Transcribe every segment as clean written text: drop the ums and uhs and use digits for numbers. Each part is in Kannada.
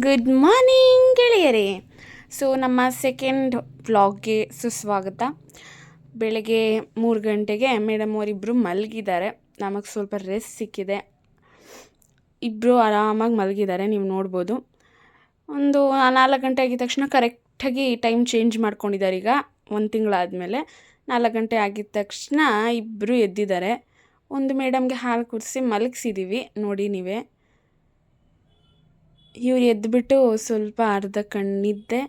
ಗುಡ್ ಮಾರ್ನಿಂಗ್ ಗೆಳೆಯರೇ. ಸೊ ನಮ್ಮ ಸೆಕೆಂಡ್ ವ್ಲಾಗ್ಗೆ ಸುಸ್ವಾಗತ. ಬೆಳಗ್ಗೆ 3 ಗಂಟೆಗೆ ಮೇಡಮ್ ಅವರಿಬ್ಬರು ಮಲಗಿದ್ದಾರೆ. ನಮಗೆ ಸ್ವಲ್ಪ ರೆಸ್ಟ್ ಸಿಕ್ಕಿದೆ. ಇಬ್ಬರು ಆರಾಮಾಗಿ ಮಲಗಿದ್ದಾರೆ, ನೀವು ನೋಡ್ಬೋದು. ಒಂದು 4 ಗಂಟೆ ಆಗಿದ ತಕ್ಷಣ ಕರೆಕ್ಟಾಗಿ ಟೈಮ್ ಚೇಂಜ್ ಮಾಡ್ಕೊಂಡಿದ್ದಾರೆ. ಈಗ 1 ತಿಂಗಳಾದಮೇಲೆ 4 ಗಂಟೆ ಆಗಿದ ತಕ್ಷಣ ಇಬ್ಬರು ಎದ್ದಿದ್ದಾರೆ. ಒಂದು ಮೇಡಮ್ಗೆ ಹಾಲು ಕುಡಿಸಿ ಮಲಗಿಸಿದ್ದೀವಿ, ನೋಡಿ ನೀವೇ. ಇವ್ರು ಎದ್ದುಬಿಟ್ಟು ಸ್ವಲ್ಪ ಅರ್ಧ ಕಣ್ಣಿದ್ದೆ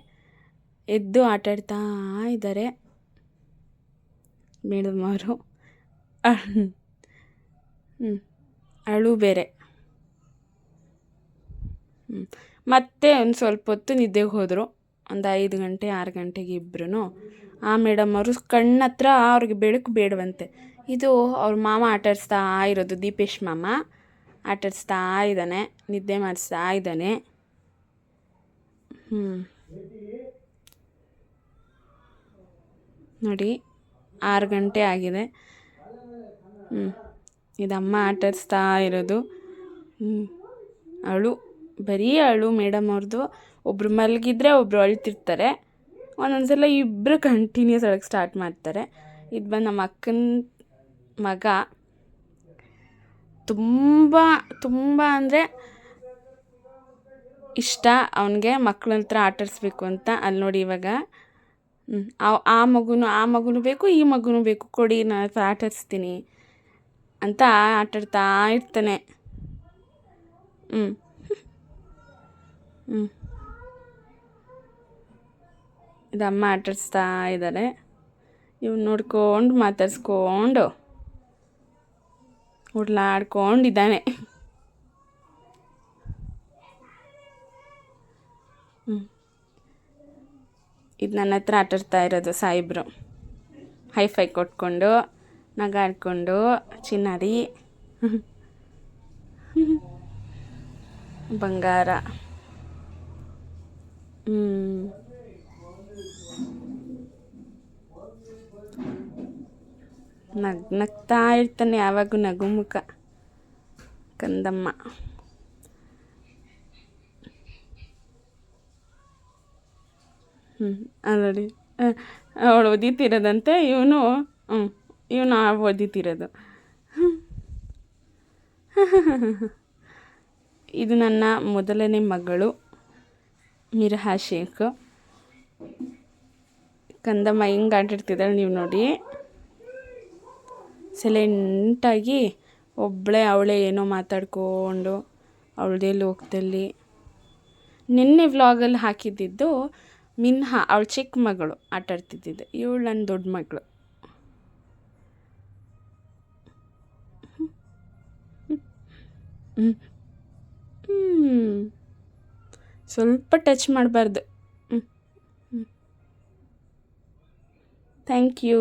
ಎದ್ದು ಆಟಾಡ್ತಾ ಇದ್ದಾರೆ ಮೇಡಮ್ ಅವರು. ಅಳು ಬೇರೆ. ಮತ್ತೆ ಒಂದು ಸ್ವಲ್ಪ ಹೊತ್ತು ನಿದ್ದೆಗೆ ಹೋದರು. ಒಂದು 5 ಗಂಟೆ 6 ಗಂಟೆಗೆ ಇಬ್ಬರೂ. ಆ ಮೇಡಮ್ ಅವರು ಕಣ್ಣತ್ರ ಅವ್ರಿಗೆ ಬೆಳಕು ಬೇಡವಂತೆ. ಇದು ಅವ್ರ ಮಾಮ ಆಟಾಡಿಸ್ತಾ ಇರೋದು, ದೀಪೇಶ್ ಮಾಮ ಆಟಾಡಿಸ್ತಾ ಇದ್ದಾನೆ, ನಿದ್ದೆ ಮಾಡಿಸ್ತಾ ಇದ್ದಾನೆ. ನೋಡಿ 6 ಗಂಟೆ ಆಗಿದೆ. ಇದಮ್ಮ ಆಟಾಡಿಸ್ತಾ ಇರೋದು. ಅಳು, ಬರೀ ಅಳು ಮೇಡಮ್ ಅವ್ರದ್ದು. ಒಬ್ಬರು ಮಲಗಿದ್ರೆ ಒಬ್ಬರು ಅಳ್ತಿರ್ತಾರೆ. ಒಂದೊಂದ್ಸಲ ಇಬ್ಬರು ಕಂಟಿನ್ಯೂಸ್ ಅಳಕ್ಕೆ ಸ್ಟಾರ್ಟ್ ಮಾಡ್ತಾರೆ. ಇದು ಬಂದು ನಮ್ಮ ಅಕ್ಕನ ಮಗ. ತುಂಬ ಅಂದರೆ ಇಷ್ಟ ಅವನಿಗೆ ಮಕ್ಳ ಹತ್ರ ಆಟಾಡಿಸ್ಬೇಕು ಅಂತ. ಅಲ್ಲಿ ನೋಡಿ ಇವಾಗ ಆ ಮಗುನೂ ಬೇಕು, ಈ ಮಗುನೂ ಬೇಕು, ಕೊಡಿ ನಾನು ಆಟಾಡಿಸ್ತೀನಿ ಅಂತ ಆಟಾಡ್ತಾ ಇರ್ತಾನೆ. ಇದಮ್ಮ ಆಟಾಡಿಸ್ತಾ ಇದ್ದಾರೆ. ಇವ್ನು ನೋಡ್ಕೊಂಡು ಮಾತಾಡ್ಸ್ಕೊಂಡು ಉಡ್ಲಾಡ್ಕೊಂಡಿದ್ದಾನೆ. ಇದು ನನ್ನ ಹತ್ರ ಆಟಾಡ್ತಾ ಇರೋದು ಸಾಯಿಬ್ರು. ಹೈಫೈ ಕೊಟ್ಕೊಂಡು ನಗಾಡ್ಕೊಂಡು ಚಿನ್ನಾರಿ ಬಂಗಾರ. ನಗ್ತಾ ಇರ್ತಾನೆ ಯಾವಾಗೂ, ನಗುಮುಖ ಕಂದಮ್ಮ. ನೋಡಿ ಅವಳು ಒದಿತಿರೋದಂತೆ, ಇವನು ಒದಿತಿರೋದು. ಇದು ನನ್ನ ಮೊದಲನೇ ಮಗಳು ಮಿರಹಾ ಶೇಖ್. ಕಂದಮ್ಮ ಹೆಂಗೆ ಆಟಾಡ್ತಿದ್ದಾಳೆ ನೀವು ನೋಡಿ. ಸೈಲೆಂಟಾಗಿ ಅವಳೇ ಏನೋ ಮಾತಾಡ್ಕೊಂಡು ಅವಳದೇ ಲೋಕದಲ್ಲಿ. ನಿನ್ನೆ ವ್ಲಾಗಲ್ಲಿ ಹಾಕಿದ್ದಿದ್ದು ಮಿನ್ಹಾ, ಅವಳು ಚಿಕ್ಕ ಮಗಳು ಆಟಾಡ್ತಿದ್ದಿದ್ದು. ಇವಳು ನನ್ನ ದೊಡ್ಡ ಮಗಳು. ಸ್ವಲ್ಪ ಟಚ್ ಮಾಡಬಾರ್ದು. Thank you.